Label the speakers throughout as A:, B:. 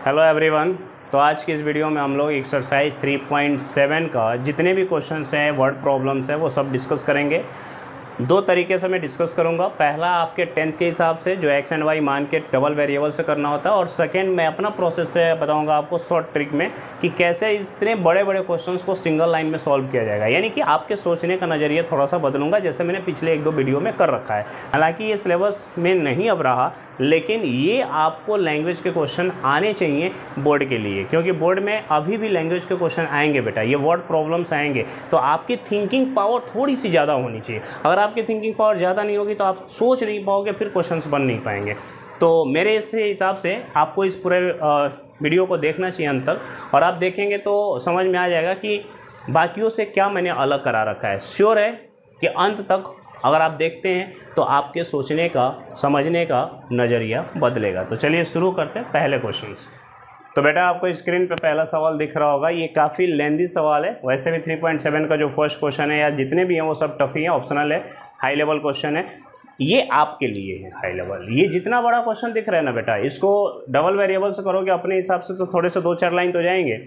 A: Hello everyone. तो आज की इस वीडियो में हम लोग एक्सरसाइज 3.7 का जितने भी क्वेश्चंस हैं, वर्ड प्रॉब्लम्स हैं, वो सब डिस्कस करेंगे। दो तरीके से मैं डिस्कस करूंगा। पहला आपके 10th के हिसाब से जो एक्स एंड वाई मान के डबल वेरिएबल से करना होता है, और सेकंड मैं अपना प्रोसेस से बताऊंगा आपको शॉर्ट ट्रिक में कि कैसे इतने बड़े बड़े क्वेश्चंस को सिंगल लाइन में सॉल्व किया जाएगा। यानी कि आपके सोचने का नज़रिया थोड़ा सा बदलूंगा, जैसे मैंने पिछले 1-2 वीडियो में कर रखा है। हालांकि ये सिलेबस में नहीं अब रहा, लेकिन ये आपको लैंग्वेज के क्वेश्चन आने चाहिए बोर्ड के लिए, क्योंकि बोर्ड में अभी भी लैंग्वेज के क्वेश्चन आएंगे बेटा, ये वर्ड प्रॉब्लम्स आएंगे। तो आपकी थिंकिंग पावर थोड़ी सी ज़्यादा होनी चाहिए। अगर आपकी थिंकिंग पावर ज़्यादा नहीं होगी तो आप सोच नहीं पाओगे, फिर क्वेश्चंस बन नहीं पाएंगे। तो मेरे इस हिसाब से आपको इस पूरे वीडियो को देखना चाहिए अंत तक, और आप देखेंगे तो समझ में आ जाएगा कि बाकियों से क्या मैंने अलग करा रखा है। श्योर है कि अंत तक अगर आप देखते हैं तो आपके सोचने का, समझने का नज़रिया बदलेगा। तो चलिए शुरू करते हैं पहले क्वेश्चन से। तो बेटा आपको स्क्रीन पे पहला सवाल दिख रहा होगा। ये काफ़ी लेंदी सवाल है। वैसे भी 3.7 का जो फर्स्ट क्वेश्चन है या जितने भी हैं वो सब टफ ही हैं, ऑप्शनल है, हाई लेवल क्वेश्चन है। ये आपके लिए है हाई लेवल। ये जितना बड़ा क्वेश्चन दिख रहा है ना बेटा, इसको डबल वेरिएबल से करोगे अपने हिसाब से तो थोड़े से 2-4 लाइन तो जाएंगे,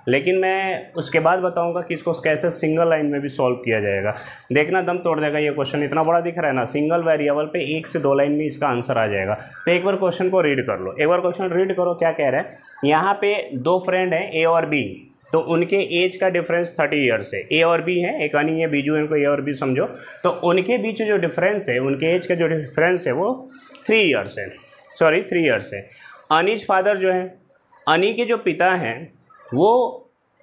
A: लेकिन मैं उसके बाद बताऊंगा कि इसको कैसे सिंगल लाइन में भी सॉल्व किया जाएगा। देखना दम तोड़ देगा। ये क्वेश्चन इतना बड़ा दिख रहा है ना, सिंगल वेरिएबल पे 1 से 2 लाइन में इसका आंसर आ जाएगा। तो एक बार क्वेश्चन को रीड कर लो। एक बार क्वेश्चन रीड करो क्या कह रहा है। यहाँ पे 2 फ्रेंड हैं ए और बी, तो उनके एज का डिफरेंस 30 ईयर्स है। ए और बी है, एक अनी है, बीजू, इनको ए और बी समझो। तो उनके बीच जो डिफरेंस है, उनके एज का जो डिफरेंस है वो 3 ईयर्स है, 3 ईयर्स है। अनीज फादर जो है, अनी के जो पिता हैं वो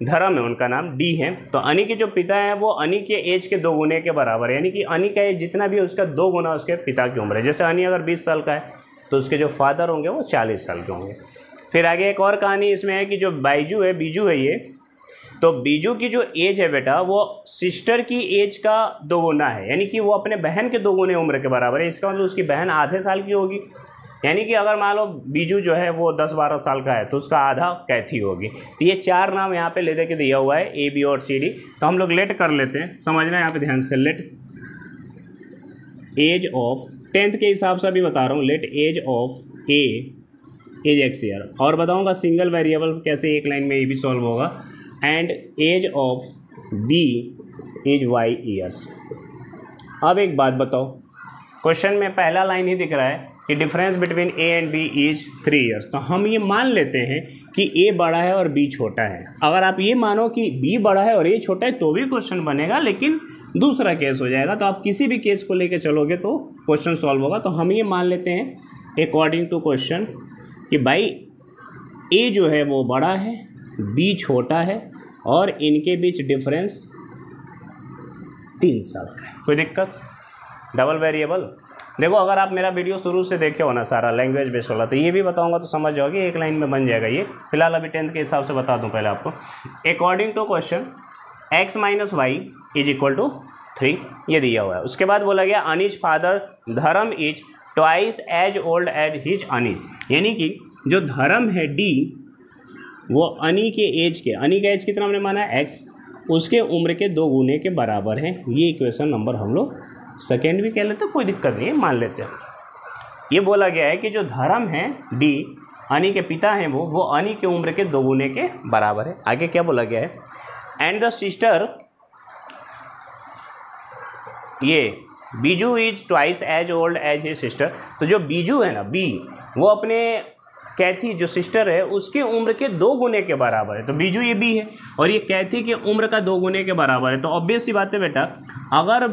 A: धर्म है, उनका नाम डी है। तो अनी के जो पिता हैं वो अनी के एज के 2 गुने के बराबर है। यानी कि अनी का एज जितना भी है उसका 2 गुना उसके पिता की उम्र है। जैसे अनी अगर 20 साल का है तो उसके जो फादर होंगे वो 40 साल के होंगे। फिर आगे एक और कहानी इसमें है कि जो बीजू है ये, तो बीजू की जो एज है बेटा वो सिस्टर की एज का 2 गुना है। यानी कि वो अपने बहन के 2 गुने उम्र के बराबर है। इसका मतलब उसकी बहन आधे साल की होगी। यानी कि अगर मान लो बीजू जो है वो 10-12 साल का है तो उसका आधा कैथी होगी। तो ये 4 नाम यहाँ पे ले दे के दिया हुआ है, ए, बी और सी, डी। तो हम लोग लेट कर लेते हैं, समझना यहाँ पे ध्यान से। लेट एज ऑफ 10th के हिसाब से अभी बता रहा हूँ। Let age of A as X year, और बताऊँगा सिंगल वेरिएबल कैसे एक लाइन में ये भी सॉल्व होगा। And age of B is Y years. अब एक बात बताओ, क्वेश्चन में पहला लाइन ही दिख रहा है कि difference between A and B is 3 years. तो हम ये मान लेते हैं कि ए बड़ा है और बी छोटा है। अगर आप ये मानो कि बी बड़ा है और ए छोटा है तो भी क्वेश्चन बनेगा, लेकिन दूसरा केस हो जाएगा। तो आप किसी भी केस को लेकर चलोगे तो क्वेश्चन सॉल्व होगा। तो हम ये मान लेते हैं अकॉर्डिंग टू क्वेश्चन कि भाई ए जो है वो बड़ा है, बी छोटा है, और इनके बीच डिफरेंस 3 साल का है। कोई दिक्कत? Double variable. देखो अगर आप मेरा वीडियो शुरू से देखे हो ना सारा लैंग्वेज बेस्ड वाला, तो ये भी बताऊंगा तो समझ जाओगे, एक लाइन में बन जाएगा ये। फिलहाल अभी 10th के हिसाब से बता दूं पहले आपको। According to question x minus Y is equal to 3, ये दिया हुआ है। उसके बाद बोला गया अनीज फादर धर्म is twice as old as his Anees. यानी कि जो धर्म है डी, वो अनी के एज के, अनी का एज कितना हमने माना है x, उसके उम्र के 2 गुने के बराबर है। ये इक्वेशन नंबर हम लोग सेकेंड भी कह लेते हैं, कोई दिक्कत नहीं है, मान लेते हैं। ये बोला गया है कि जो धर्म है डी, अनी के पिता हैं वो अनी के उम्र के 2 गुने के बराबर है। आगे क्या बोला गया है? एंड द सिस्टर, ये Biju is twice as old as his sister. तो जो बीजू है ना, बी, वो अपने कैथी जो सिस्टर है उसके उम्र के 2 गुने के बराबर है। तो बीजू ये बी है और ये कैथी के उम्र का 2 गुने के बराबर है। तो ऑब्वियस सी बात है बेटा, अगर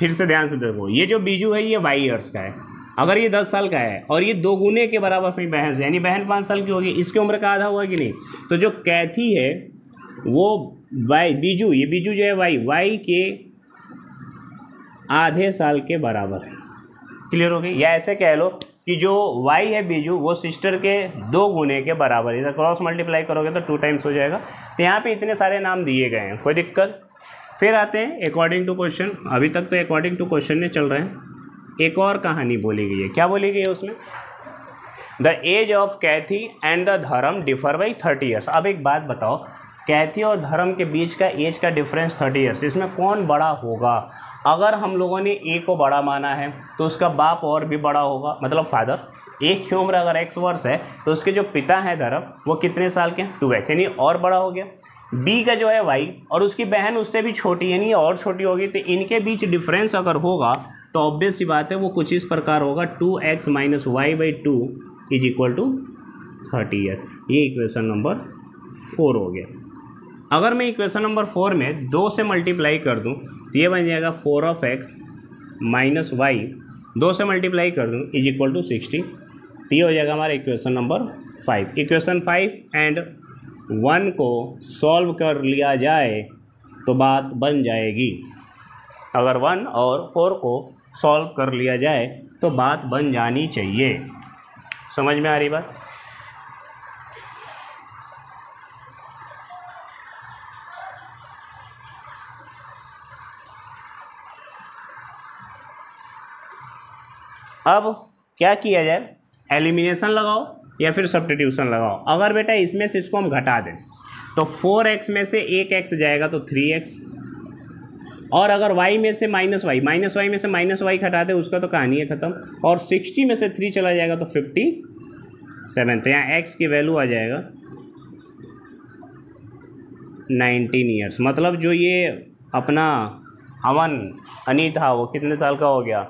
A: फिर से ध्यान से देखो, ये जो बीजू है ये वाई ईयर्स का है। अगर ये 10 साल का है और ये 2 गुने के बराबर अपनी बहन से, यानी बहन 5 साल की होगी, इसके उम्र का आधा हुआ कि नहीं? तो जो कैथी है वो वाई, बीजू, ये बीजू जो है वाई के आधे साल के बराबर है। क्लियर हो गई? या ऐसे कह लो कि जो y है बीजू, वो सिस्टर के 2 गुने के बराबर है। इधर क्रॉस मल्टीप्लाई करोगे तो 2 टाइम्स हो जाएगा। तो यहाँ पे इतने सारे नाम दिए गए हैं, कोई दिक्कत? फिर आते हैं अकॉर्डिंग टू क्वेश्चन। अभी तक तो अकॉर्डिंग टू क्वेश्चन में चल रहे हैं। एक और कहानी बोली गई है। क्या बोली गई है उसमें? The age of Kathy and the Dharam differ by 30 years. अब एक बात बताओ, कैथी और धर्म के बीच का एज का डिफरेंस 30 ईयर्स, इसमें कौन बड़ा होगा? अगर हम लोगों ने ए को बड़ा माना है तो उसका बाप और भी बड़ा होगा, मतलब फादर। एक की उम्र अगर x वर्ष है तो उसके जो पिता हैं धर्म वो कितने साल के हैं, 2x, यानी और बड़ा हो गया। b का जो है y और उसकी बहन उससे भी छोटी, यानी और छोटी होगी, तो इनके बीच डिफरेंस अगर होगा तो ऑब्वियस सी बात है वो कुछ इस प्रकार होगा, 2x minus Y by 2 is equal to 30 year. ये इक्वेशन नंबर 4 हो गया। अगर मैं इक्वेशन नंबर 4 में 2 से मल्टीप्लाई कर दूं तो ये बन जाएगा 4x माइनस वाई, 2 से मल्टीप्लाई कर दूं इज इक्वल टू 60। तो ये हो जाएगा हमारा इक्वेशन नंबर 5। इक्वेशन 5 एंड 1 को सॉल्व कर लिया जाए तो बात बन जाएगी। अगर 1 और 4 को सॉल्व कर लिया जाए तो बात बन जानी चाहिए। समझ में आ रही बात? अब क्या किया जाए, एलिमिनेशन लगाओ या फिर सब्स्टिट्यूशन लगाओ। अगर बेटा इसमें से इसको हम घटा दें तो 4x में से एक x जाएगा तो 3x, और अगर y में से माइनस वाई में से माइनस वाई घटा दे उसका तो कहानी है ख़त्म, और 60 में से 3 चला जाएगा तो 57। तो यहाँ x की वैल्यू आ जाएगा 19 ईयर्स। मतलब जो ये अपना अनी था वो कितने साल का हो गया,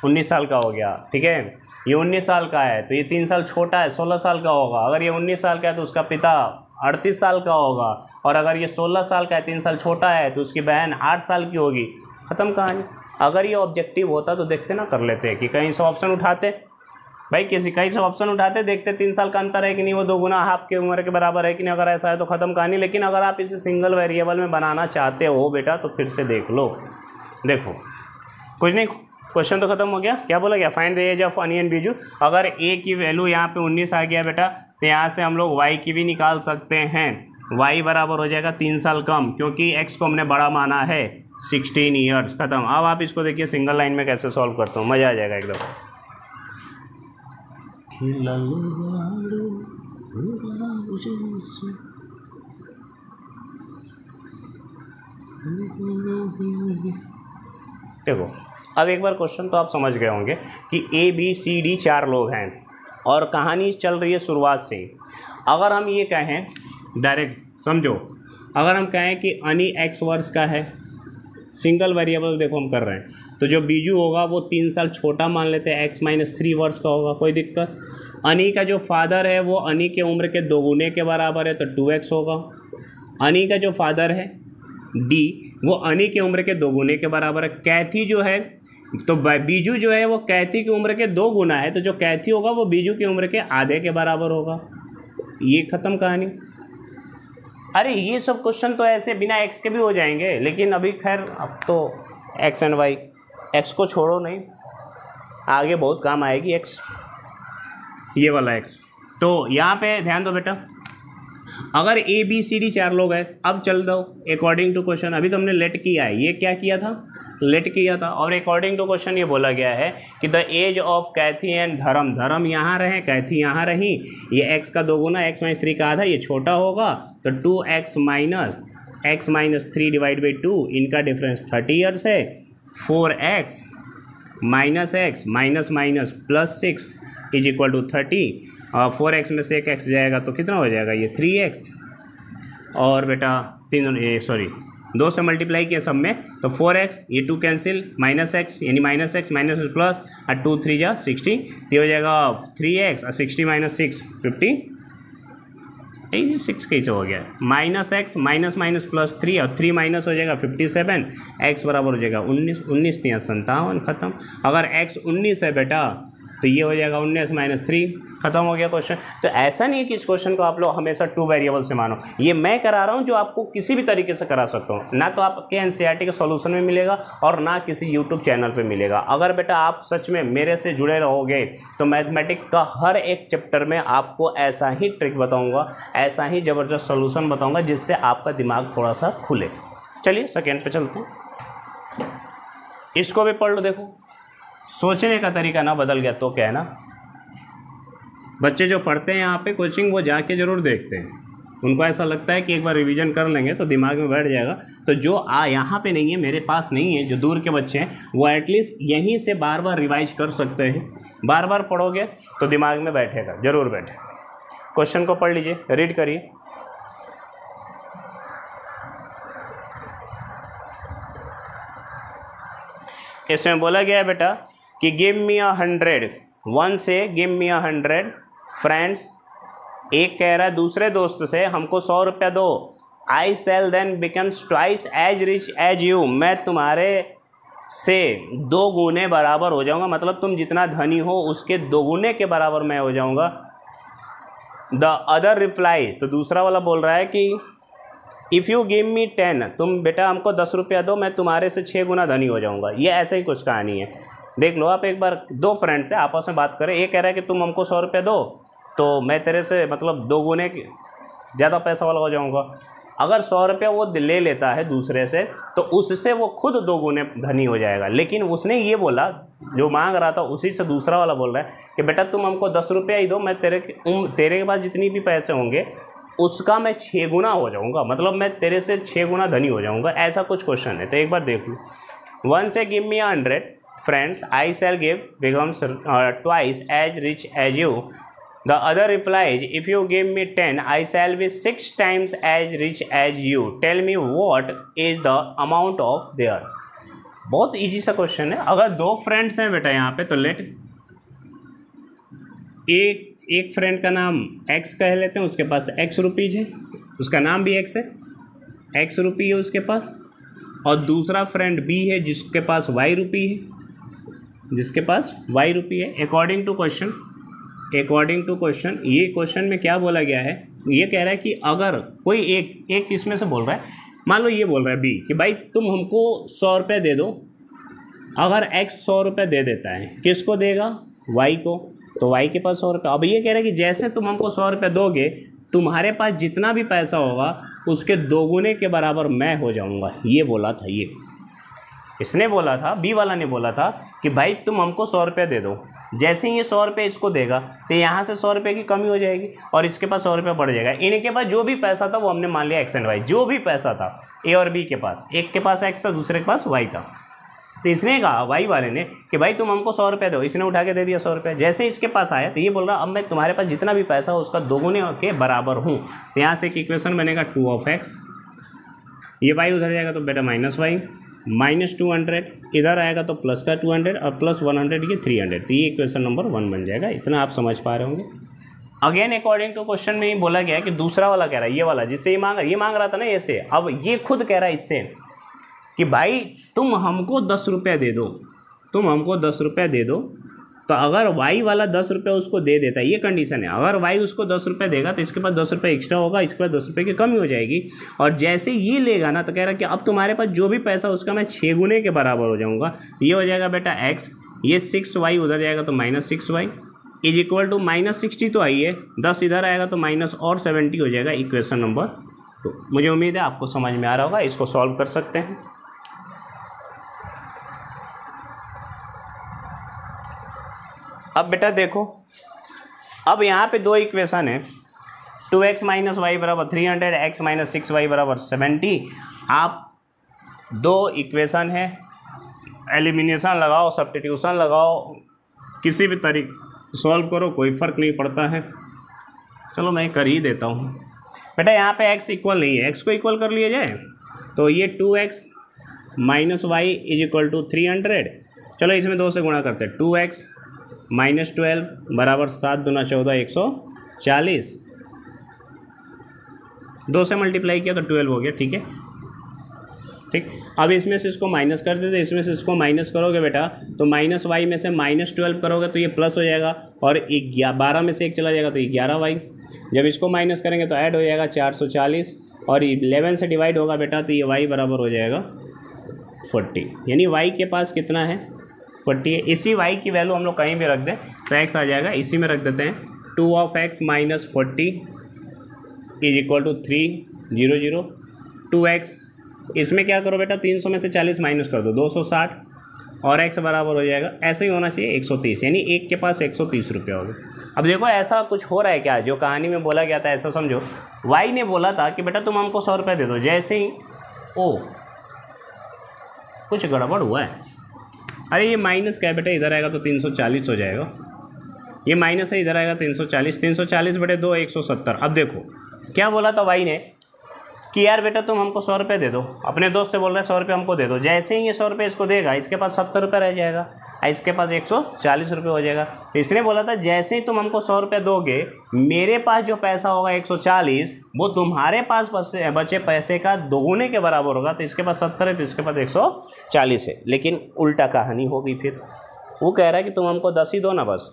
A: 19 साल का हो गया। ठीक है, ये 19 साल का है तो ये 3 साल छोटा है, 16 साल का होगा। अगर ये 19 साल का है तो उसका पिता 38 साल का होगा, और अगर ये 16 साल का है, 3 साल छोटा है, तो उसकी बहन 8 साल की होगी। ख़त्म कहानी। अगर ये ऑब्जेक्टिव होता तो देखते ना, कर लेते कि कहीं से ऑप्शन उठाते भाई, कहीं से ऑप्शन उठाते, देखते 3 साल का अंतर है कि नहीं, वो 2 गुना हाफ की उम्र के बराबर है कि नहीं। अगर ऐसा है तो ख़त्म कहानी। लेकिन अगर आप इसे सिंगल वेरिएबल में बनाना चाहते हो बेटा तो फिर से देख लो। देखो कुछ नहीं, क्वेश्चन तो खत्म हो गया। क्या बोला गया, फाइंड द एज ऑफ अनी एंड बीजू। अगर ए की वैल्यू यहाँ पे 19 आ गया बेटा तो यहाँ से हम लोग वाई की भी निकाल सकते हैं। वाई बराबर हो जाएगा 3 साल कम, क्योंकि एक्स को हमने बड़ा माना है, 16 ईयर्स। खत्म। अब आप इसको देखिए सिंगल लाइन में कैसे सॉल्व करता हूँ, मज़ा आ जाएगा एकदम। देखो अब एक बार क्वेश्चन तो आप समझ गए होंगे कि ABCD 4 लोग हैं और कहानी चल रही है शुरुआत से ही। अगर हम ये कहें डायरेक्ट समझो, अगर हम कहें कि अनी x वर्ष का है, सिंगल वेरिएबल देखो हम कर रहे हैं, तो जो बीजू होगा वो 3 साल छोटा मान लेते हैं, x माइनस 3 वर्ष का होगा, कोई दिक्कत। अनी का जो फादर है वो अनी के उम्र के 2 गुने के बराबर है तो 2x होगा। अनी का जो फादर है D वो अनी के उम्र के 2 गुने के बराबर है। कैथी जो है तो बीजू जो है वो कैथी की उम्र के 2 गुना है, तो जो कैथी होगा वो बीजू की उम्र के आधे के बराबर होगा। ये ख़त्म कहानी। अरे ये सब क्वेश्चन तो ऐसे बिना x के भी हो जाएंगे, लेकिन अभी खैर अब तो x एंड y, x को छोड़ो नहीं, आगे बहुत काम आएगी x, ये वाला x। तो यहाँ पे ध्यान दो बेटा, अगर ABCD 4 लोग हैं, अब चल दो अकॉर्डिंग टू क्वेश्चन। अभी तो हमने लेट किया है, ये क्या किया था, लेट किया था, और अकॉर्डिंग टू क्वेश्चन ये बोला गया है कि the age of Kathy and Dharam यहाँ रहे, कैथी यहाँ रही, ये x का 2 गुना, x माइनस 3 का आधा, ये छोटा होगा तो 2x माइनस 3 डिवाइड बाई 2, इनका डिफरेंस 30 ईयर्स है। 4x minus x minus minus plus 6 is equal to 30, और 4x में से एक x जाएगा तो कितना हो जाएगा, ये 3x, और बेटा 2 से मल्टीप्लाई किया सब में तो 4x, ये 2 कैंसिल, माइनस x यानी माइनस x माइनस प्लस, और 2 3 जा 60, ये हो जाएगा 3x, और 60 माइनस 6 50, 6 कैसे हो गया, minus x minus minus plus 3, और 3 माइनस हो जाएगा 57, x बराबर हो जाएगा 19, 19 3 57, ख़त्म। अगर x 19 है बेटा तो ये हो जाएगा 19 माइनस 3, खत्म हो गया क्वेश्चन। तो ऐसा नहीं है कि इस क्वेश्चन को आप लोग हमेशा 2 वेरिएबल से मानो, ये मैं करा रहा हूँ जो आपको किसी भी तरीके से करा सकता हूँ, ना तो आपके NCERT के सॉल्यूशन में मिलेगा और ना किसी यूट्यूब चैनल पे मिलेगा। अगर बेटा आप सच में मेरे से जुड़े रहोगे तो मैथमेटिक्स का हर एक चैप्टर में आपको ऐसा ही ट्रिक बताऊँगा, ऐसा ही ज़बरदस्त सोल्यूशन बताऊँगा जिससे आपका दिमाग थोड़ा सा खुले। चलिए सेकेंड पे चलते हैं, इसको भी पढ़ लो। देखो सोचने का तरीका ना बदल गया तो क्या है ना, बच्चे जो पढ़ते हैं यहाँ पे कोचिंग वो जाके ज़रूर देखते हैं, उनको ऐसा लगता है कि एक बार रिवीजन कर लेंगे तो दिमाग में बैठ जाएगा। तो जो यहाँ पे नहीं है, मेरे पास नहीं है, जो दूर के बच्चे हैं वो एटलीस्ट यहीं से बार बार रिवाइज कर सकते हैं, बार बार पढ़ोगे तो दिमाग में बैठेगा, जरूर बैठेगा। क्वेश्चन को पढ़ लीजिए, रीड करिए। इसमें बोला गया है बेटा कि गिव मी 100, 1 से गिव मी 100 फ्रेंड्स। एक कह रहा है दूसरे दोस्त से हमको 100 रुपया दो। I sell then becomes twice as rich as you, मैं तुम्हारे से 2 गुने बराबर हो जाऊंगा, मतलब तुम जितना धनी हो उसके 2 गुने के बराबर मैं हो जाऊंगा। द अदर रिप्लाई, तो दूसरा वाला बोल रहा है कि इफ़ यू गिव मी 10, तुम बेटा हमको 10 रुपया दो, मैं तुम्हारे से 6 गुना धनी हो जाऊंगा। ये ऐसे ही कुछ कहानी है। देख लो आप एक बार, 2 फ्रेंड्स है आपस में बात करें, एक कह रहा है कि तुम हमको 100 रुपया दो तो मैं तेरे से मतलब 2 गुने ज़्यादा पैसा वाला हो जाऊंगा। अगर 100 रुपया वो ले लेता है दूसरे से तो उससे वो खुद 2 गुने धनी हो जाएगा। लेकिन उसने ये बोला, जो मांग रहा था उसी से दूसरा वाला बोल रहा है कि बेटा तुम हमको 10 रुपया ही दो, मैं तेरे के पास जितनी भी पैसे होंगे उसका मैं 6 गुना हो जाऊंगा, मतलब मैं तेरे से 6 गुना धनी हो जाऊंगा। ऐसा कुछ क्वेश्चन है, तो एक बार देख लो। 1 से give me 100 friends, I shall give becomes twice as rich as you. The other replies, if you give me 10, I shall be 6 times as rich as you. Tell me what is the amount of their. बहुत easy सा question है। अगर 2 friends हैं बेटा यहाँ पे, तो late एक फ्रेंड का नाम x कह लेते हैं, उसके पास x रुपीज़ है, उसका नाम भी x है, x रुपये है उसके पास, और दूसरा फ्रेंड b है जिसके पास y रुपये है, अकॉर्डिंग टू क्वेश्चन ये क्वेश्चन में क्या बोला गया है, ये कह रहा है कि अगर कोई एक इसमें से बोल रहा है, मान लो ये बोल रहा है बी कि भाई तुम हमको 100 रुपये दे दो। अगर x 100 रुपये दे देता है, किसको देगा? y को, तो y के पास 100 रुपये। अब ये कह रहा है कि जैसे तुम हमको 100 रुपये दोगे, तुम्हारे पास जितना भी पैसा होगा उसके 2 गुने के बराबर मैं हो जाऊंगा। ये बोला था, ये इसने बोला था, बी वाला ने बोला था कि भाई तुम हमको 100 रुपये दे दो। जैसे ही ये 100 रुपये इसको देगा तो यहाँ से 100 रुपये की कमी हो जाएगी और इसके पास 100 रुपये बढ़ जाएगा। इनके पास जो भी पैसा था वो हमने मान लिया एक्स एंड वाई, जो भी पैसा था ए और बी के पास, एक के पास एक्स था, दूसरे के पास वाई था। तो इसने कहा वाई वाले ने कि भाई तुम हमको 100 रुपये दो, इसने उठा के दे दिया 100 रुपये। जैसे इसके पास आया तो ये बोल रहा अब मैं तुम्हारे पास जितना भी पैसा हो उसका 2 गुने के बराबर हूँ। तो यहाँ से एक इक्वेशन बनेगा 2 ऑफ एक्स, ये वाई उधर जाएगा तो बेटा माइनस वाई, माइनस 200 इधर आएगा तो प्लस का 200 और प्लस 100 ये 300। तो ये इक्वेशन नंबर 1 बन जाएगा। इतना आप समझ पा रहे होंगे। अगेन अकॉर्डिंग टू क्वेश्चन में ही बोला गया है कि दूसरा वाला कह रहा है, ये वाला जिससे ये मांग रहा था ना ऐसे, अब ये खुद कह रहा है इससे कि भाई तुम हमको 10 रुपये दे दो, तो अगर वाई वाला 10 रुपये उसको दे देता है, ये कंडीशन है, अगर वाई उसको 10 रुपये देगा तो इसके पास 10 रुपये एक्स्ट्रा होगा, इसके पास 10 रुपये की कमी हो जाएगी। और जैसे ये लेगा ना तो कह रहा है कि अब तुम्हारे पास जो भी पैसा उसका मैं 6 गुने के बराबर हो जाऊंगा। ये हो जाएगा बेटा x, ये 6y उधर जाएगा तो -6y इज इक्वल टू -60 तो आई है, 10 इधर आएगा तो माइनस और 70 हो जाएगा इक्वेशन नंबर 2। मुझे उम्मीद है आपको समझ में आ रहा होगा, इसको सॉल्व कर सकते हैं। अब बेटा देखो, अब यहाँ पे 2 इक्वेशन है, 2x - y बराबर 300, x - 6y बराबर 70। आप 2 इक्वेशन है, एलिमिनेशन लगाओ, सब्स्टिट्यूशन लगाओ, किसी भी तरीके सॉल्व करो, कोई फ़र्क नहीं पड़ता है। चलो मैं कर ही देता हूँ बेटा। यहाँ पे x इक्वल नहीं है, x को इक्वल कर लिया जाए तो ये 2x - y is equal to 300। चलो इसमें 2 से गुणा करते हैं, 2x -12 बराबर 7 दूना 14 140, 2 से मल्टीप्लाई किया तो 12 हो गया। ठीक है, ठीक। अब इसमें से इसको माइनस कर देते, इसमें से इसको माइनस करोगे बेटा तो -y में से -12 करोगे तो ये प्लस हो जाएगा, और 12 में से 1 चला जाएगा तो 11y। जब इसको माइनस करेंगे तो ऐड हो जाएगा 440, और 11 से डिवाइड होगा बेटा तो ये y बराबर हो जाएगा 40। यानी y के पास कितना है? 40 है। इसी y की वैल्यू हम लोग कहीं भी रख दें तो x आ जाएगा, इसी में रख देते हैं। 2 of x - 40 is equal to 300। 2x इसमें क्या करो बेटा, 300 में से 40 माइनस कर दो, 260, और x बराबर हो जाएगा, ऐसे ही होना चाहिए 130, यानी एक के पास 130 रुपये हो गए। अब देखो ऐसा कुछ हो रहा है क्या, जो कहानी में बोला गया था ऐसा समझो। y ने बोला था कि बेटा तुम हमको 100 रुपये दे दो, जैसे ही कुछ गड़बड़ हुआ है, अरे ये माइनस क्या है बेटा, इधर आएगा तो 340 हो जाएगा, ये माइनस है, इधर आएगा 340, 340 बटे 2 170। अब देखो क्या बोला था भाई ने कि यार बेटा तुम हमको 100 रुपये दे दो, अपने दोस्त से बोल रहा है 100 रुपये हमको दे दो। जैसे ही ये 100 रुपये इसको देगा, इसके पास 70 रुपये रह जाएगा, इसके पास 140 रुपये हो जाएगा। तो इसने बोला था जैसे ही तुम हमको 100 रुपये दोगे, मेरे पास जो पैसा होगा 140, वो तुम्हारे पास बचे पैसे का दोगुने के बराबर होगा। तो इसके पास 70 है तो इसके पास 140 है। लेकिन उल्टा कहानी होगी, फिर वो कह रहा है कि तुम हमको 10 ही दो ना, बस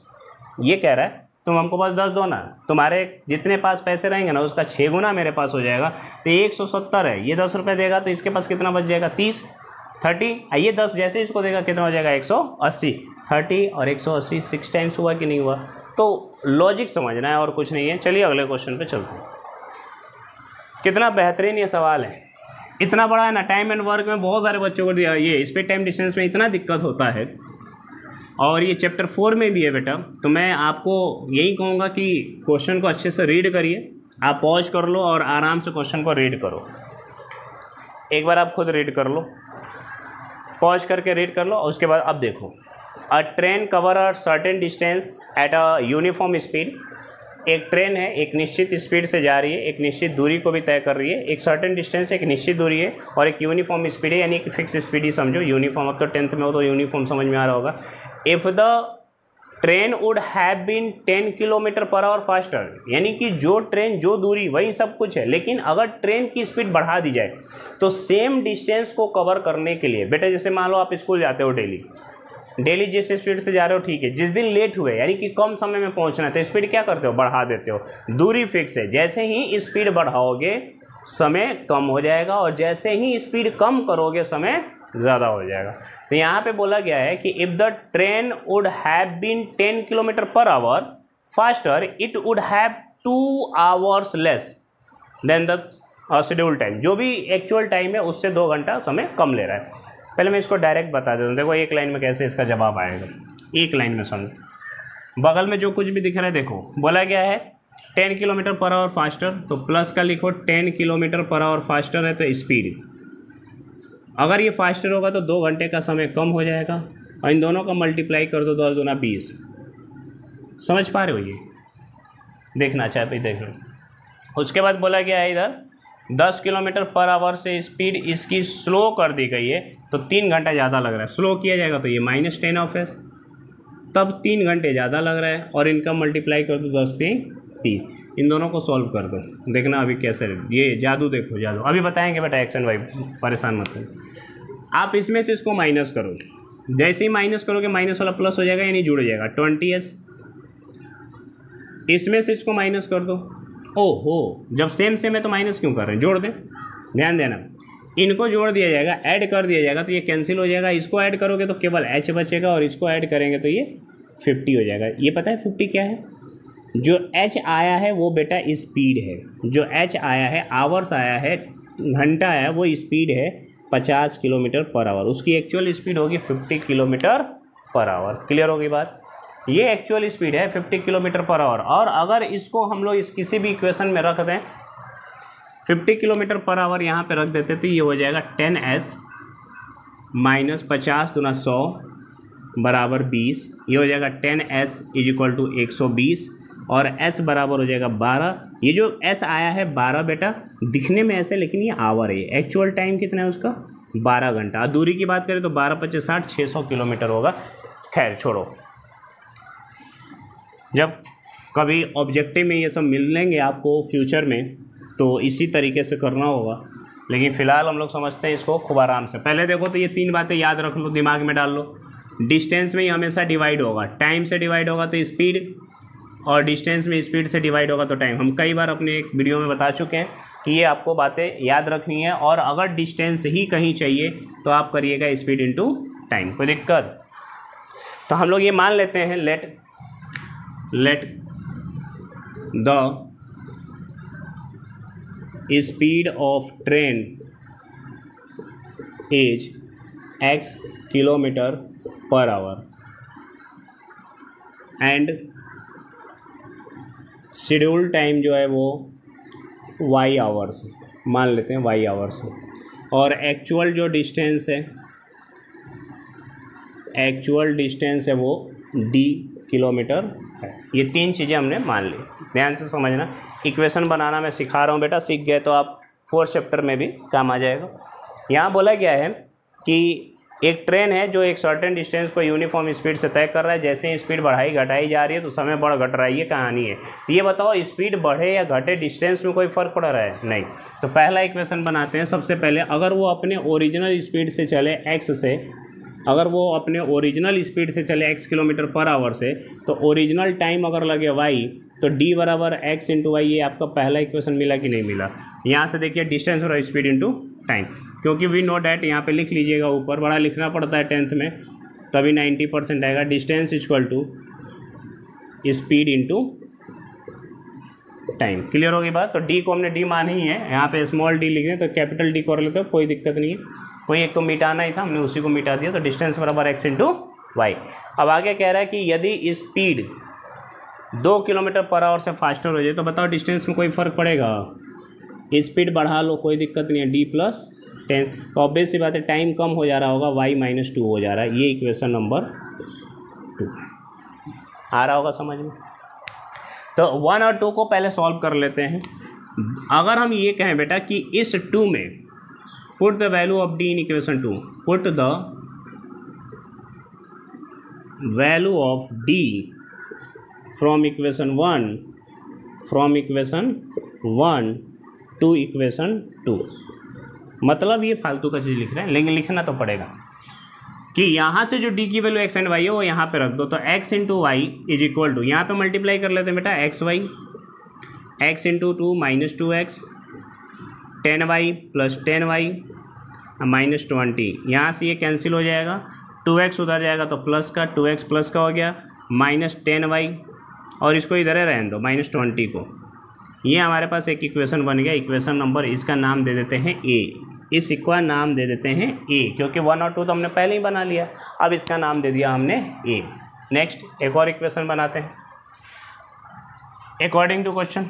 A: ये कह रहा है तुम हमको बस 10 दो ना, तुम्हारे जितने पास पैसे रहेंगे ना उसका 6 गुना मेरे पास हो जाएगा। तो ये 170 है, ये 10 रुपये देगा तो इसके पास कितना बच जाएगा 30 ये 10 जैसे इसको देगा कितना हो जाएगा 180। 30 और 180 6 टाइम्स हुआ कि नहीं हुआ। तो लॉजिक समझना है और कुछ नहीं है। चलिए अगले क्वेश्चन पे चलते हैं। कितना बेहतरीन ये सवाल है, इतना बड़ा है ना। टाइम एंड वर्क में बहुत सारे बच्चों को दिया, ये स्पीड टाइम डिस्टेंस में इतना दिक्कत होता है, और ये चैप्टर 4 में भी है बेटा। तो मैं आपको यही कहूँगा कि क्वेश्चन को अच्छे से रीड करिए, आप पॉज कर लो और आराम से क्वेश्चन को रीड करो। एक बार आप खुद रीड कर लो, पॉज करके रीड कर लो। और उसके बाद अब देखो, अ train cover a certain distance at a uniform speed. एक ट्रेन है, एक निश्चित स्पीड से जा रही है, एक निश्चित दूरी को भी तय कर रही है। एक सर्टेन डिस्टेंस, एक निश्चित दूरी है, और एक यूनिफॉर्म स्पीड है, यानी कि फिक्स स्पीड ही समझो। यूनिफॉर्म अब तो 10th में हो तो यूनिफॉर्म समझ में आ रहा होगा। If the train would have been 10 kilometre per hour faster, यानी कि जो ट्रेन जो दूरी वही सब कुछ है, लेकिन अगर ट्रेन की स्पीड बढ़ा दी जाए तो सेम डिस्टेंस को कवर करने के लिए, बेटा जैसे मान लो आप स्कूल जाते हो डेली जिस स्पीड से जा रहे हो ठीक है, जिस दिन लेट हुए यानी कि कम समय में पहुंचना है तो स्पीड क्या करते हो, बढ़ा देते हो। दूरी फिक्स है, जैसे ही स्पीड बढ़ाओगे समय कम हो जाएगा, और जैसे ही स्पीड कम करोगे समय ज़्यादा हो जाएगा। तो यहाँ पे बोला गया है कि if the train would have been 10 kilometre per hour faster it would have 2 hours less than the schedule time. जो भी एक्चुअल टाइम है उससे 2 घंटा समय कम ले रहा है। पहले मैं इसको डायरेक्ट बता देता हूँ, देखो एक लाइन में कैसे इसका जवाब आएगा, एक लाइन में समझो। बगल में जो कुछ भी दिख रहा है देखो, बोला गया है 10 किलोमीटर पर आवर फास्टर, तो प्लस का लिखो 10 किलोमीटर पर आवर फास्टर है तो स्पीड, अगर ये फास्टर होगा तो 2 घंटे का समय कम हो जाएगा, और इन दोनों का मल्टीप्लाई कर दो 10 दूना 20। समझ पा रहे हो, ये देखना चाहे तो देख लो। उसके बाद बोला गया है इधर 10 किलोमीटर पर आवर से स्पीड इसकी स्लो कर दी गई है तो 3 घंटा ज़्यादा लग रहा है। स्लो किया जाएगा तो ये -10 ऑफ एस, तब 3 घंटे ज़्यादा लग रहा है, और इनका मल्टीप्लाई कर दो 10 3 30। इन दोनों को सॉल्व कर दो, देखना अभी कैसे, ये जादू देखो जादू। अभी बताएंगे बेटा एक्स एंड वाई, परेशान मत हो। आप इसमें से इसको माइनस करो, जैसे ही माइनस करोगे माइनस वाला प्लस हो जाएगा, यानी जुड़ जाएगा 20s। इसमें से इसको माइनस कर दो। ओहो, जब सेम है तो माइनस क्यों कर रहे हैं, जोड़ दें, ध्यान देना। इनको जोड़ दिया जाएगा, ऐड कर दिया जाएगा तो ये कैंसिल हो जाएगा। इसको ऐड करोगे तो केवल h बचेगा, और इसको ऐड करेंगे तो ये 50 हो जाएगा। ये पता है 50 क्या है? जो h आया है वो बेटा स्पीड है, जो h आया है, आवर्स आया है, घंटा आया है, वो स्पीड है 50 किलोमीटर पर आवर। उसकी एक्चुअल स्पीड होगी 50 किलोमीटर पर आवर। क्लियर होगी बात? ये एक्चुअल स्पीड है 50 किलोमीटर पर आवर। और अगर इसको हम लोग इस किसी भी इक्वेशन में रख दें, 50 किलोमीटर पर आवर यहाँ पे रख देते तो ये हो जाएगा 10s माइनस 50 दूना 100 बराबर 20। ये हो जाएगा 10s इक्वल टू 120, और s बराबर हो जाएगा 12। ये जो s आया है 12 बेटा, दिखने में ऐसे लेकिन ये आवर है। एक्चुअल टाइम कितना है उसका? 12 घंटा। दूरी की बात करें तो 12 × 50 = 600 किलोमीटर होगा। खैर छोड़ो, जब कभी ऑब्जेक्टिव में ये सब मिलेंगे आपको फ्यूचर में तो इसी तरीके से करना होगा, लेकिन फ़िलहाल हम लोग समझते हैं इसको खूब आराम से। पहले देखो तो ये 3 बातें याद रख लो, दिमाग में डाल लो। डिस्टेंस में ही हमेशा डिवाइड होगा, टाइम से डिवाइड होगा तो स्पीड, और डिस्टेंस में स्पीड से डिवाइड होगा तो टाइम। हम कई बार अपने एक वीडियो में बता चुके हैं कि ये आपको बातें याद रखनी है। और अगर डिस्टेंस ही कहीं चाहिए तो आप करिएगा स्पीड इंटू टाइम, कोई दिक्कत? तो हम लोग ये मान लेते हैं, let the speed of train is x kilometre per our and schedule time जो है वो y आवर्स, मान लेते हैं y आवर्स, और एक्चुअल जो डिस्टेंस है, एक्चुअल डिस्टेंस है वो d किलोमीटर है। ये 3 चीज़ें हमने मान ली, ध्यान से समझना। इक्वेशन बनाना मैं सिखा रहा हूँ बेटा, सीख गए तो आप 4th चैप्टर में भी काम आ जाएगा। यहाँ बोला गया है कि एक ट्रेन है जो एक सर्टेन डिस्टेंस को यूनिफॉर्म स्पीड से तय कर रहा है, जैसे ही स्पीड बढ़ाई घटाई जा रही है तो समय बढ़ घट रहा है, ये कहानी है। तो ये बताओ स्पीड बढ़े या घटे डिस्टेंस में कोई फ़र्क पड़ रहा है? नहीं। तो पहला इक्वेशन बनाते हैं। सबसे पहले अगर वो अपने ओरिजिनल स्पीड से चले x से, अगर वो अपने ओरिजिनल स्पीड से चले x किलोमीटर पर आवर से, तो ओरिजिनल टाइम अगर लगे y, तो d बराबर x इंटू वाई, ये आपका पहला इक्वेशन मिला कि नहीं मिला? यहाँ से देखिए डिस्टेंस और स्पीड इंटू टाइम, क्योंकि वी नो डैट, यहाँ पे लिख लीजिएगा, ऊपर बड़ा लिखना पड़ता है 10th में, तभी 90% आएगा। Distance equal to speed into time. Clear होगी बात? तो डी को हमने डी मानी ही है, यहाँ पे स्मॉल डी लिख दें तो कैपिटल डी कर लेते हो, कोई दिक्कत नहीं है। कोई एक तो मिटाना ही था, हमने उसी को मिटा दिया। तो डिस्टेंस बराबर x इंटू वाई। अब आगे कह रहा है कि यदि स्पीड 2 किलोमीटर पर आवर से फास्टर हो जाए तो बताओ डिस्टेंस में कोई फ़र्क पड़ेगा? स्पीड बढ़ा लो, कोई दिक्कत नहीं है, d + 10। तो ऑब्वियस सी बात है टाइम कम हो जा रहा होगा, y - 2 हो जा रहा है। ये इक्वेशन नंबर 2 आ रहा होगा समझ में? तो 1 और 2 को पहले सॉल्व कर लेते हैं। अगर हम ये कहें बेटा कि इस 2 में put the value of d in equation 2, put the value of d from equation 1 to equation 2, मतलब ये फालतू का चीज़ लिख रहे हैं, लेकिन लिखना तो पड़ेगा कि यहाँ से जो d की वैल्यू x एंड y है वो यहाँ पे रख दो। तो x into Y is equal to, यहाँ पे मल्टीप्लाई कर लेते हैं बेटा, x into 2 - 2x, 10y + 10y -20। यहाँ से ये कैंसिल हो जाएगा, 2x उधर जाएगा तो प्लस का, 2x प्लस का हो गया, -10y, और इसको इधर रहने दो -20 को। ये हमारे पास एक इक्वेशन बन गया। इक्वेशन नंबर, इसका नाम दे देते हैं a, इस का नाम दे देते हैं a, क्योंकि 1 और 2 तो हमने पहले ही बना लिया, अब इसका नाम दे दिया हमने a। नेक्स्ट एक और इक्वेशन बनाते हैं अकॉर्डिंग टू क्वेश्चन।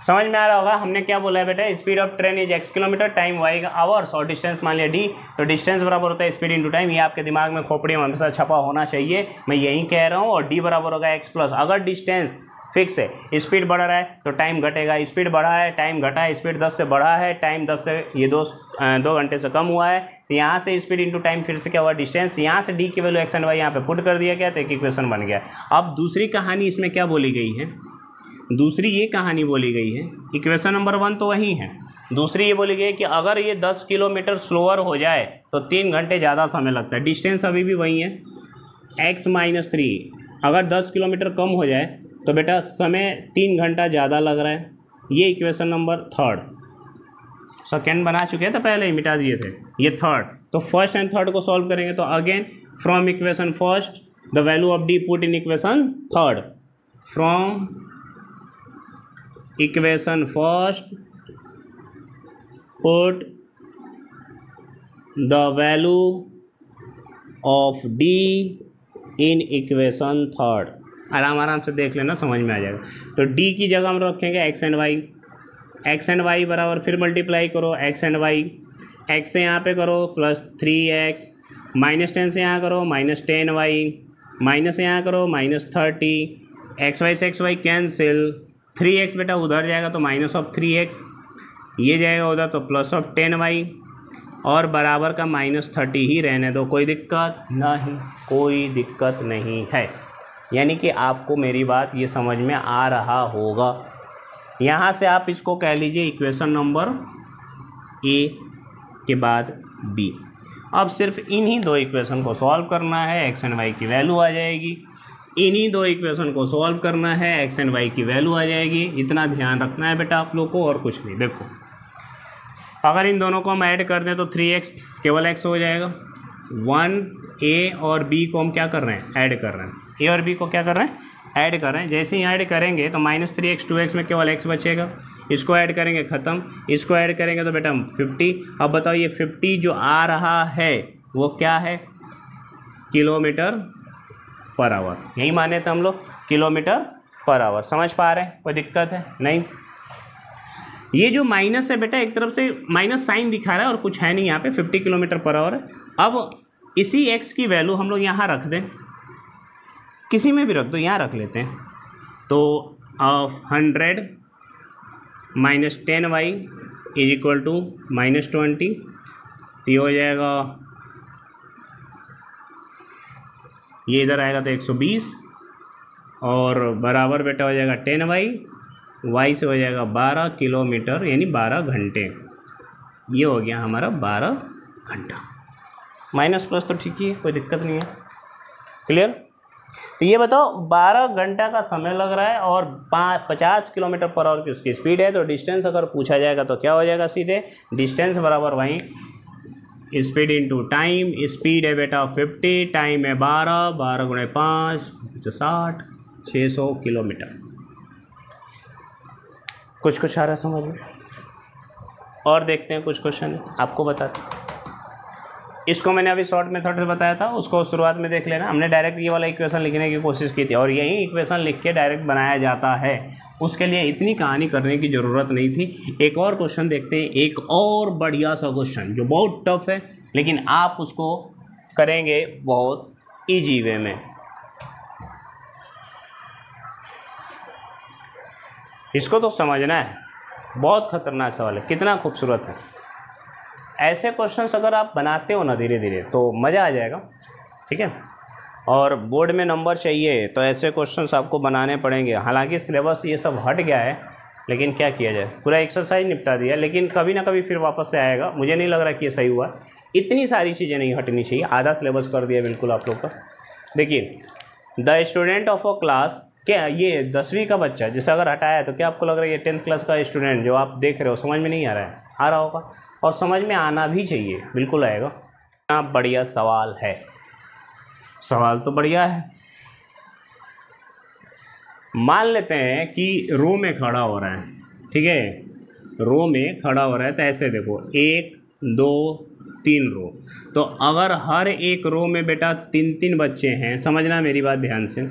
A: समझ में आ रहा होगा हमने क्या बोला है बेटा? Speed of train is x kilometre, time y का आवर्स, और डिस्टेंस मान लिया d। तो डिस्टेंस बराबर होता है स्पीड इंटू टाइम। ये आपके दिमाग में खोपड़ी में हमेशा छपा होना चाहिए, मैं यही कह रहा हूँ। और d बराबर होगा x प्लस, अगर डिस्टेंस फिक्स है, स्पीड बढ़ रहा है तो टाइम घटेगा, स्पीड बढ़ा है टाइम घटा है, स्पीड 10 से बढ़ा है टाइम 10 से, ये 2 घंटे से कम हुआ है। तो यहाँ से स्पीड इंटू टाइम फिर से क्या हुआ? डिस्टेंस। यहाँ से डी की वैल्यू x एंड y यहाँ पे पुट कर दिया गया, तो एक इक्वेशन बन गया। अब दूसरी कहानी इसमें क्या बोली गई है? दूसरी ये कहानी बोली गई है, इक्वेशन नंबर 1 तो वही है, दूसरी ये बोली गई है कि अगर ये 10 किलोमीटर स्लोअर हो जाए तो 3 घंटे ज़्यादा समय लगता है। डिस्टेंस अभी भी वही है, x - 3। अगर 10 किलोमीटर कम हो जाए तो बेटा समय 3 घंटा ज़्यादा लग रहा है। ये इक्वेशन नंबर 3, सेकेंड बना चुके हैं तो पहले ही मिटा दिए थे, ये 3rd। तो फर्स्ट एंड थर्ड को सॉल्व करेंगे तो again from equation first the value of d put in equation 3rd, from equation first put the value of d in equation 3rd। आराम से देख लेना, समझ में आ जाएगा। तो d की जगह हम रखेंगे x एंड y बराबर, फिर मल्टीप्लाई करो x एंड y, x से यहाँ पे करो +3x, -10 से यहाँ करो -10y, माइनस यहाँ करो -30, xy से xy कैंसिल, 3x बेटा उधर जाएगा तो -3x, ये जाएगा उधर तो +10y, और बराबर का -30 ही रहने दो, कोई दिक्कत नहीं, कोई दिक्कत नहीं है। यानी कि आपको मेरी बात ये समझ में आ रहा होगा। यहाँ से आप इसको कह लीजिए इक्वेशन नंबर A के बाद B। अब सिर्फ इन्हीं 2 इक्वेशन को सॉल्व करना है, x एंड y की वैल्यू आ जाएगी। इन्हीं 2 इक्वेशन को सॉल्व करना है, x एंड y की वैल्यू आ जाएगी। इतना ध्यान रखना है बेटा आप लोग को, और कुछ नहीं। देखो अगर इन दोनों को हम ऐड कर दें तो 3x केवल x हो जाएगा। 1a और b को हम क्या कर रहे हैं? ऐड कर रहे हैं। a और b को क्या कर रहे हैं? ऐड कर रहे हैं। जैसे ही ऐड करेंगे तो -3x 2x में केवल x बचेगा, इसको ऐड करेंगे ख़त्म, इसको ऐड करेंगे तो बेटा 50। अब बताओ ये 50 जो आ रहा है वो क्या है? Kilometre per our. यही माने थे हम लोग, किलोमीटर पर आवर। समझ पा रहे हैं? कोई दिक्कत है? नहीं। ये जो माइनस है बेटा एक तरफ से माइनस साइन दिखा रहा है और कुछ है नहीं, यहाँ पे 50 किलोमीटर पर आवर है। अब इसी x की वैल्यू हम लोग यहाँ रख दें, किसी में भी रख दो, यहाँ रख लेते हैं। तो 100 minus 10y is equal to -20, तो ये हो जाएगा, ये इधर आएगा तो 120 और बराबर बेटा हो जाएगा 10y, y से हो जाएगा 12 किलोमीटर यानी 12 घंटे। ये हो गया हमारा 12 घंटा। माइनस प्लस तो ठीक ही है, कोई दिक्कत नहीं है। क्लियर? तो ये बताओ 12 घंटा का समय लग रहा है और 50 किलोमीटर पर आवर की उसकी स्पीड है, तो डिस्टेंस अगर पूछा जाएगा तो क्या हो जाएगा, सीधे डिस्टेंस बराबर वहीं स्पीड इंटू टाइम। स्पीड है बेटा 50, टाइम है 12, 12 गुणे 5 60, 600 किलोमीटर। कुछ आ रहा है समझ में? और देखते हैं कुछ क्वेश्चन आपको बताते हैं। इसको मैंने अभी शॉर्ट मेथड से बताया था, उसको शुरुआत में देख लेना। हमने डायरेक्ट ये वाला इक्वेशन लिखने की कोशिश की थी और यही इक्वेशन लिख के डायरेक्ट बनाया जाता है, उसके लिए इतनी कहानी करने की ज़रूरत नहीं थी। एक और क्वेश्चन देखते हैं, एक और बढ़िया सा क्वेश्चन जो बहुत टफ है लेकिन आप उसको करेंगे बहुत ईजी वे में। इसको तो समझना है, बहुत खतरनाक सवाल है, कितना खूबसूरत है। ऐसे क्वेश्चंस अगर आप बनाते हो ना धीरे धीरे तो मज़ा आ जाएगा, ठीक है। और बोर्ड में नंबर चाहिए तो ऐसे क्वेश्चंस आपको बनाने पड़ेंगे। हालांकि सिलेबस ये सब हट गया है, लेकिन क्या किया जाए, पूरा एक्सरसाइज निपटा दिया, लेकिन कभी ना कभी फिर वापस से आएगा। मुझे नहीं लग रहा कि ये सही हुआ, इतनी सारी चीज़ें नहीं हटनी चाहिए, आधा सिलेबस कर दिया बिल्कुल आप लोग का। देखिए, the student of a class, क्या ये 10वीं का बच्चा जैसे अगर हटाया है तो क्या आपको लग रहा है ये 10th क्लास का स्टूडेंट जो आप देख रहे हो समझ में नहीं आ रहा है? आ रहा होगा और समझ में आना भी चाहिए, बिल्कुल आएगा। इतना बढ़िया सवाल है, सवाल तो बढ़िया है। मान लेते हैं कि रो में खड़ा हो रहा है, ठीक है, रो में खड़ा हो रहा है, तो ऐसे देखो 1 2 3 रो, तो अगर हर एक रो में बेटा 3-3 बच्चे हैं, समझना मेरी बात ध्यान से,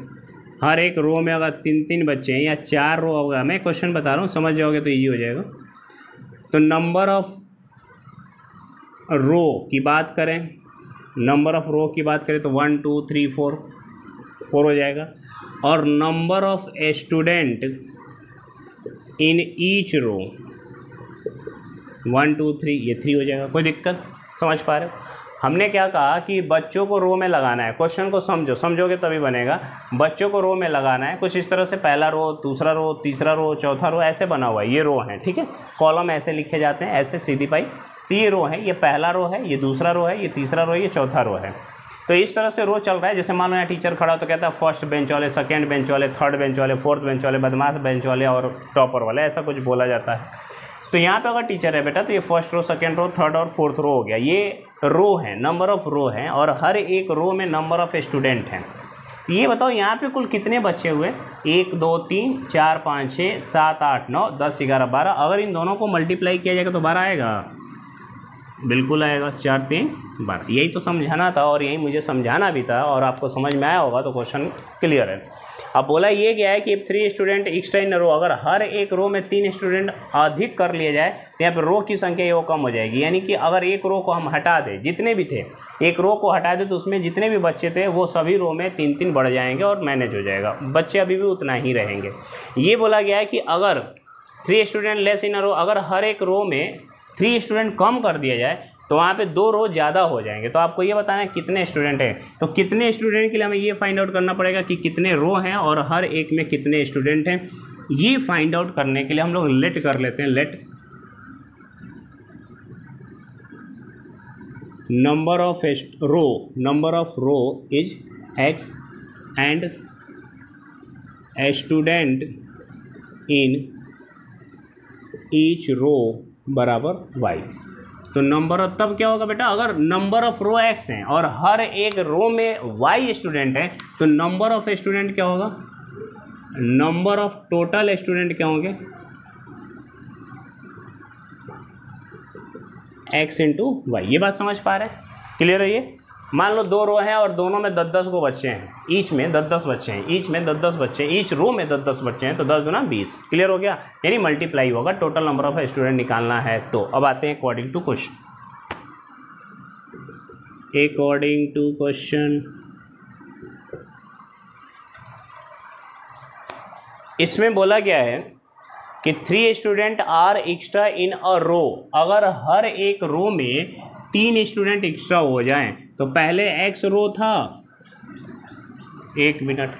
A: हर एक रो में अगर 3-3 बच्चे हैं या 4 रो होगा, मैं क्वेश्चन बता रहा हूँ, समझ जाओगे तो ईजी हो जाएगा। तो नंबर ऑफ रो की बात करें, नंबर ऑफ रो की बात करें तो 1 2 3 4 हो जाएगा। और number of student in each row 1 2 3, ये 3 हो जाएगा। कोई दिक्कत? समझ पा रहे हो? हमने क्या कहा कि बच्चों को रो में लगाना है। क्वेश्चन को समझोगे तभी बनेगा। बच्चों को रो में लगाना है कुछ इस तरह से, पहला रो, दूसरा रो, तीसरा रो, चौथा रो, ऐसे बना हुआ है। ये रो है, ठीक है, कॉलम ऐसे लिखे जाते हैं, ऐसे सीधी पाई। तो ये रो है, ये पहला रो है, ये दूसरा रो है, ये तीसरा रो है, ये चौथा रो है। तो इस तरह से रो चल रहा है। जैसे मान लो यहाँ टीचर खड़ा तो कहता है फर्स्ट बेंच वाले, सेकंड बेंच वाले, थर्ड बेंच वाले, फोर्थ बेंच वाले, बदमाश बेंच वाले और टॉपर वाले, ऐसा कुछ बोला जाता है। तो यहाँ पे अगर टीचर है बेटा तो ये first row, second row, third और फोर्थ रो हो गया। ये रो है, नंबर ऑफ रो है, और हर एक रो में नंबर ऑफ स्टूडेंट हैं। तो ये बताओ यहाँ पे कुल कितने बच्चे हुए? 1 2 3 4 5 6 7 8 9 10 11 12। अगर इन दोनों को मल्टीप्लाई किया जाएगा तो 12 आएगा, बिल्कुल आएगा। 4 3 12। यही तो समझाना था और यही मुझे समझाना भी था, और आपको समझ में आया होगा तो क्वेश्चन क्लियर है। अब बोला ये गया है कि 3 स्टूडेंट एक्स्ट्रा इन रो, अगर हर एक रो में 3 स्टूडेंट अधिक कर लिए जाए तो यहाँ पर रो की संख्या वो कम हो जाएगी। यानी कि अगर एक रो को हम हटा दें, जितने भी थे, एक रो को हटा दें तो उसमें जितने भी बच्चे थे वो सभी रो में 3-3 बढ़ जाएंगे और मैनेज हो जाएगा, बच्चे अभी भी उतना ही रहेंगे। ये बोला गया है कि अगर 3 स्टूडेंट लेस इन रो, अगर हर एक रो में 3 स्टूडेंट कम कर दिया जाए तो वहाँ पे 2 रो ज़्यादा हो जाएंगे। तो आपको ये बताना है कितने स्टूडेंट हैं। तो कितने स्टूडेंट के लिए हमें ये फाइंड आउट करना पड़ेगा कि कितने रो हैं और हर एक में कितने स्टूडेंट हैं। ये फाइंड आउट करने के लिए हम लोग लेट कर लेते हैं। Let number of row is x and student in each row बराबर y। तो नंबर ऑफ, तब क्या होगा बेटा, अगर नंबर ऑफ रो x हैं और हर एक रो में y स्टूडेंट हैं तो नंबर ऑफ स्टूडेंट क्या होगा, नंबर ऑफ टोटल स्टूडेंट क्या होंगे, x इंटू वाई। ये बात समझ पा रहे हैं? क्लियर है? ये मान लो 2 रो हैं और दोनों में 10-10 को बच्चे हैं, ईच में 10-10 बच्चे हैं, ईच में 10-10 बच्चे हैं, ईच रो में 10-10 बच्चे हैं, तो 10 दूना 20। क्लियर हो गया? यानी मल्टीप्लाई होगा, टोटल नंबर ऑफ स्टूडेंट निकालना है। तो अब आते हैं according to question. According to question, इसमें बोला गया है कि 3 student are extra in a row. अगर हर एक रो में 3 स्टूडेंट एक्स्ट्रा हो जाएं तो पहले एक्स रो था, 1 minute,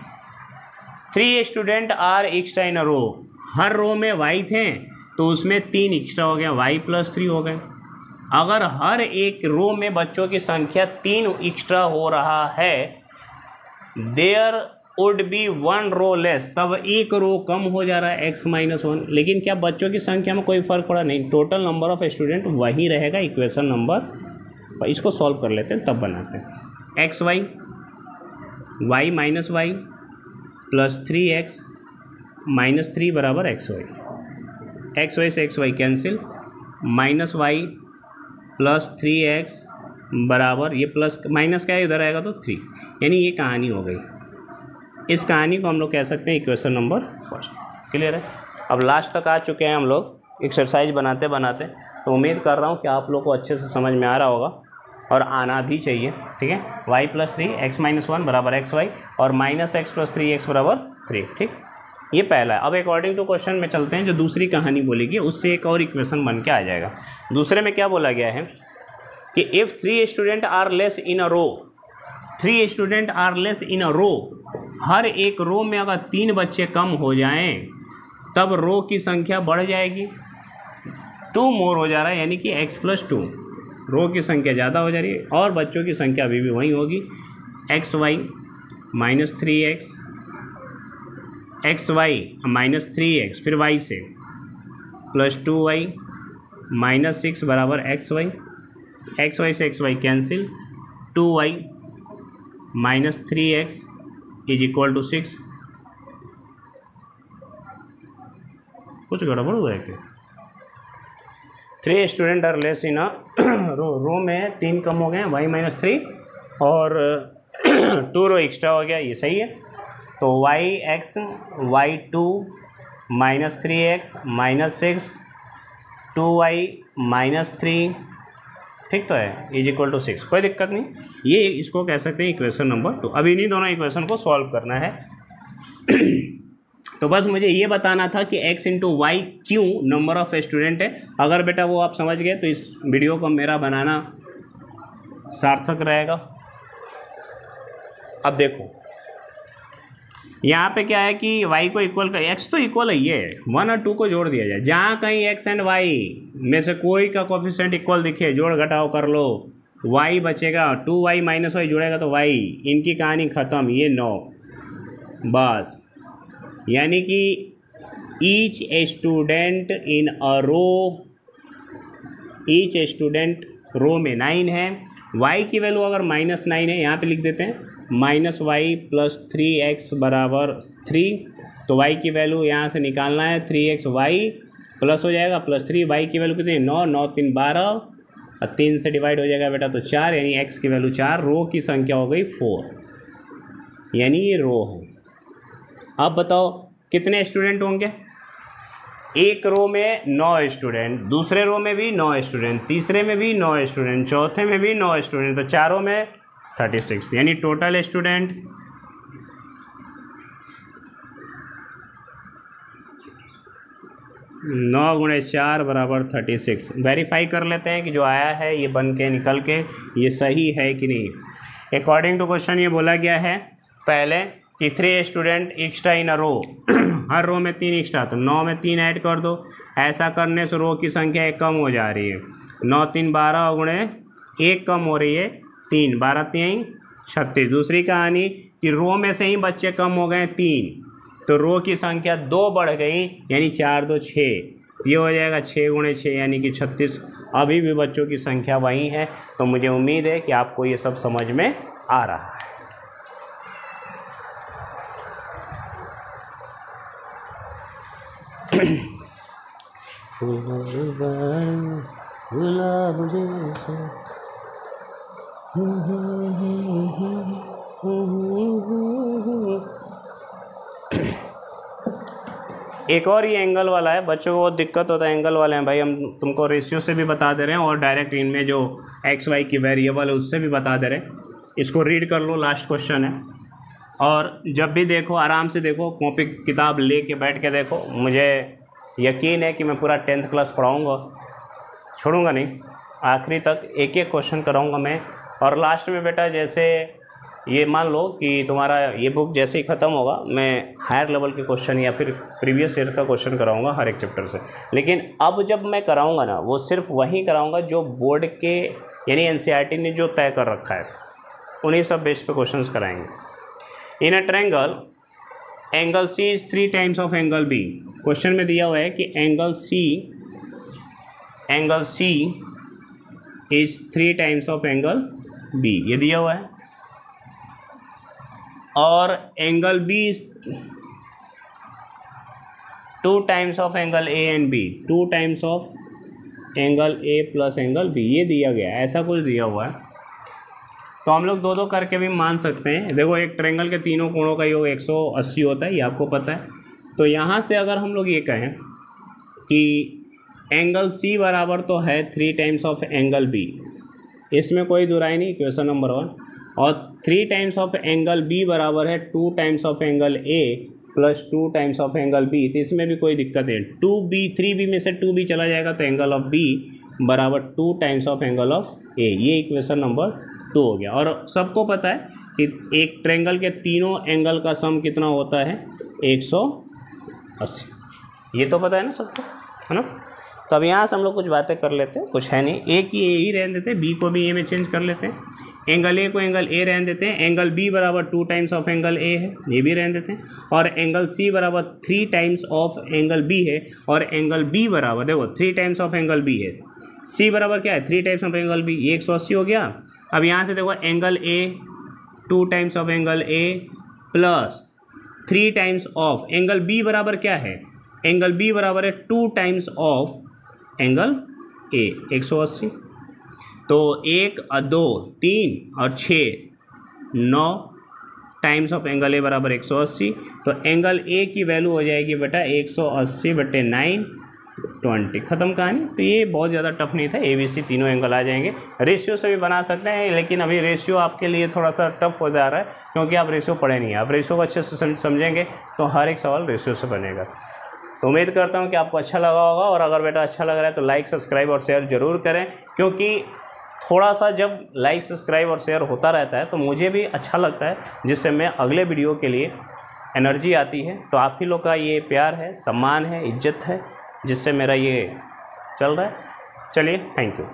A: 3 student are extra in a row, हर रो में वाई थे तो उसमें 3 एक्स्ट्रा हो गया, वाई प्लस 3 हो गए। अगर हर एक रो में बच्चों की संख्या 3 एक्स्ट्रा हो रहा है, there would be 1 row less, तब एक रो कम हो जा रहा है x-1। लेकिन क्या बच्चों की संख्या में कोई फ़र्क पड़ा? नहीं, टोटल नंबर ऑफ स्टूडेंट वही रहेगा, इक्वेशन नंबर। इसको सॉल्व कर लेते हैं, तब बनाते हैं। X Y, Y minus Y plus 3x minus 3 बराबर एक्स वाई। एक्स वाई से X Y cancel, minus Y plus 3x बराबर, ये प्लस माइनस क्या है इधर आएगा तो 3, यानी ये कहानी हो गई। इस कहानी को हम लोग कह सकते हैं इक्वेशन नंबर फर्स्ट। क्लियर है? अब लास्ट तक आ चुके हैं हम लोग एक्सरसाइज बनाते बनाते, तो उम्मीद कर रहा हूँ कि आप लोग को अच्छे से समझ में आ रहा होगा और आना भी चाहिए। ठीक है, y प्लस 3 x-1 बराबर एक्स वाई और माइनस एक्स प्लस 3x बराबर 3। ठीक, ये पहला है। अब अकॉर्डिंग टू क्वेश्चन में चलते हैं, जो दूसरी कहानी बोलेगी उससे एक और इक्वेशन बन के आ जाएगा। दूसरे में क्या बोला गया है कि if 3 student are less in a row, 3 student are less in a row, हर एक रो में अगर 3 बच्चे कम हो जाएं तब रो की संख्या बढ़ जाएगी, 2 मोर हो जा रहा है, यानी कि x प्लस 2, रो की संख्या ज़्यादा हो जा रही है और बच्चों की संख्या अभी भी वही होगी। X Y minus 3x, X Y minus 3x, फिर y से प्लस 2y माइनस 6 बराबर एक्स वाई। एक्स वाई से X Y cancel, 2y minus 3x is equal to 6। कुछ गड़बड़ हुआ है क्या? 3 student are less in row में 3 कम हो गए, y माइनस 3 और 2 रो एक्स्ट्रा हो गया, ये सही है। तो yx y2 minus 3x minus 6 2y minus 3, ठीक तो है, इज इक्वल टू 6, कोई दिक्कत नहीं। ये इसको कह सकते हैं इक्वेशन नंबर 2। अब इन्हीं दोनों इक्वेशन को सॉल्व करना है। तो बस मुझे ये बताना था कि x इंटू वाई क्यों नंबर ऑफ स्टूडेंट है। अगर बेटा वो आप समझ गए तो इस वीडियो को मेरा बनाना सार्थक रहेगा। अब देखो यहाँ पे क्या है कि y को इक्वल कर, x तो इक्वल है, ये 1 और 2 को जोड़ दिया जाए। जहाँ कहीं x एंड y में से कोई का कोफिशिएंट इक्वल दिखे, जोड़ घटाव कर लो, y बचेगा, 2y माइनस वाई जुड़ेगा तो y, इनकी कहानी ख़त्म, ये 9 बस। यानी कि each student in a row, each student row में 9 है, y की वैल्यू अगर माइनस 9 है, यहाँ पे लिख देते हैं माइनस वाई प्लस 3x बराबर 3, तो y की वैल्यू यहाँ से निकालना है, 3x y प्लस हो जाएगा प्लस 3, y की वैल्यू कितनी है 9, 9 3 12 और 3 से डिवाइड हो जाएगा बेटा तो 4, यानी x की वैल्यू 4, रो की संख्या हो गई 4, यानी ये रो है। अब बताओ कितने स्टूडेंट होंगे? एक रो में 9 स्टूडेंट, दूसरे रो में भी 9 स्टूडेंट, तीसरे में भी 9 स्टूडेंट, चौथे में भी 9 स्टूडेंट, तो चारों में 36, यानी टोटल स्टूडेंट 9 गुणे 4 बराबर 36। वेरीफाई कर लेते हैं कि जो आया है ये बन के निकल के ये सही है कि नहीं। अकॉर्डिंग टू क्वेश्चन ये बोला गया है पहले कि 3 student extra in a row, हर रो में 3 एक्स्ट्रा, तो 9 में 3 ऐड कर दो। ऐसा करने से रो की संख्या एक कम हो जा रही है, 9 3 12 गुणे 1 कम हो रही है 3, 12 3 36। दूसरी कहानी कि रो में से ही बच्चे कम हो गए 3, तो रो की संख्या 2 बढ़ गई, यानी 4 2 6, ये हो जाएगा 6 गुणे 6 यानी कि 36। अभी भी बच्चों की संख्या वही है, तो मुझे उम्मीद है कि आपको ये सब समझ में आ रहा है। गुलाब जैसा एक और ये एंगल वाला है, बच्चों को बहुत दिक्कत होता है एंगल वाले हैं भाई, हम तुमको रेशियो से भी बता दे रहे हैं और डायरेक्ट इनमें जो एक्स वाई की वेरिएबल है उससे भी बता दे रहे हैं। इसको रीड कर लो, लास्ट क्वेश्चन है। और जब भी देखो आराम से देखो, कॉपी किताब ले के बैठ के देखो। मुझे यकीन है कि मैं पूरा 10th क्लास पढ़ाऊँगा, छोड़ूंगा नहीं, आखिरी तक एक एक क्वेश्चन कराऊंगा मैं। और लास्ट में बेटा जैसे ये मान लो कि तुम्हारा ये बुक जैसे ही ख़त्म होगा, मैं हायर लेवल के क्वेश्चन या फिर प्रीवियस ईयर का क्वेश्चन कराऊंगा हर एक चैप्टर से। लेकिन अब जब मैं कराऊंगा ना, वो सिर्फ वही कराऊंगा जो बोर्ड के यानी एनसीईआरटी ने जो तय कर रखा है, उन्हीं सब बेस पे क्वेश्चंस कराएंगे। In a triangle angle C is 3 times of angle B. Question में दिया हुआ है कि angle C is 3 times of angle B, ये दिया हुआ है। और angle B is 2 times of angle A and B, 2 times of angle A plus angle B, ये दिया गया है, ऐसा कुछ दिया हुआ है। तो हम लोग दो दो करके भी मान सकते हैं। देखो एक ट्रायंगल के तीनों कोणों का योग 180 होता है, ये आपको पता है। तो यहाँ से अगर हम लोग ये कहें कि एंगल सी बराबर तो है 3 टाइम्स ऑफ एंगल बी, इसमें कोई दुराई नहीं, क्वेश्चन नंबर 1। और 3 टाइम्स ऑफ एंगल बी बराबर है 2 times of angle A plus 2 times of angle B, तो इसमें भी कोई दिक्कत है। 3b में से 2b चला जाएगा, तो एंगल ऑफ बी बराबर 2 टाइम्स ऑफ एंगल ऑफ ए, ये इक्वेशन नंबर 2 हो गया। और सबको पता है कि एक ट्रायंगल के तीनों एंगल का सम कितना होता है, 180, ये तो पता है ना सबको, है ना। तो अब यहाँ से हम लोग कुछ बातें कर लेते हैं, कुछ है नहीं, ए की ए ही रहने देते हैं, बी को भी ए में चेंज कर लेते हैं, एंगल ए को एंगल ए रहने देते हैं, एंगल बी बराबर 2 टाइम्स ऑफ एंगल ए है, ये भी रहने देते हैं, और एंगल सी बराबर 3 टाइम्स ऑफ एंगल बी है, और एंगल बी बराबर देखो 3 टाइम्स ऑफ एंगल बी है, सी बराबर क्या है 3 टाइम्स ऑफ एंगल बी, ये 180 हो गया। अब यहाँ से देखो angle A 2 times of angle A plus 3 times of angle B बराबर क्या है, एंगल बी बराबर है 2 टाइम्स ऑफ एंगल ए, 180। तो 1 और 2 3 और 6 9 टाइम्स ऑफ एंगल ए बराबर 180। तो एंगल ए की वैल्यू हो जाएगी बेटा 180/9 20, ख़त्म कहानी। तो ये बहुत ज़्यादा टफ नहीं था, ABC तीनों एंगल आ जाएंगे। रेशियो से भी बना सकते हैं, लेकिन अभी रेशियो आपके लिए थोड़ा सा टफ हो जा रहा है, क्योंकि आप रेशियो पढ़े नहीं हैं। आप रेशियो को अच्छे से समझेंगे तो हर एक सवाल रेशियो से बनेगा। तो उम्मीद करता हूँ कि आपको अच्छा लगा होगा, और अगर बेटा अच्छा लग रहा है तो लाइक सब्सक्राइब और शेयर ज़रूर करें, क्योंकि थोड़ा सा जब लाइक सब्सक्राइब और शेयर होता रहता है तो मुझे भी अच्छा लगता है, जिससे मैं अगले वीडियो के लिए एनर्जी आती है। तो आप ही लोग का ये प्यार है, सम्मान है, इज्जत है, जिससे मेरा ये चल रहा है। चलिए, थैंक यू।